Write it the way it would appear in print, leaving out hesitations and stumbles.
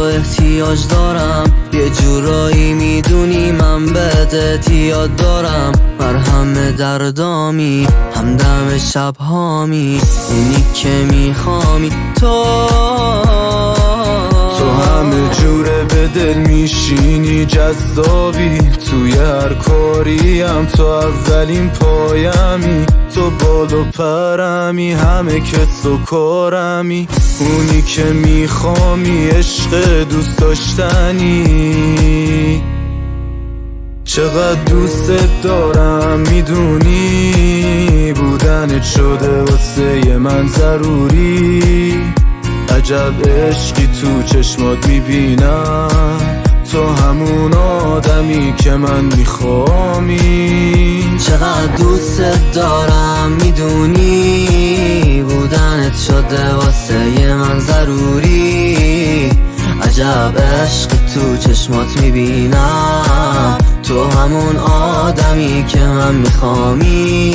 احتیاج دارم، یه جورایی میدونی من بهت اعتیاد دارم. مرهم دردامی، همدم شبهامی، اونی که میخوامی تو همه جوره به دل میشینی، جذابی توی هر کاریم، تو اولین پایمی، تو بال و پرمی، همه کس و کارمی، اونی که میخوامی، عشق دوست داشتنی. چقدر دوست دارم میدونی، بودنت شده واسه من ضروری. عجب عشقی تو چشمات میبینم، تو همون آدمی که من میخوامی. چقدر دوست دارم میدونی، بودنت شده واسه من ضروری. عجب عشق تو چشمات میبینم، تو همون آدمی که من میخوامی.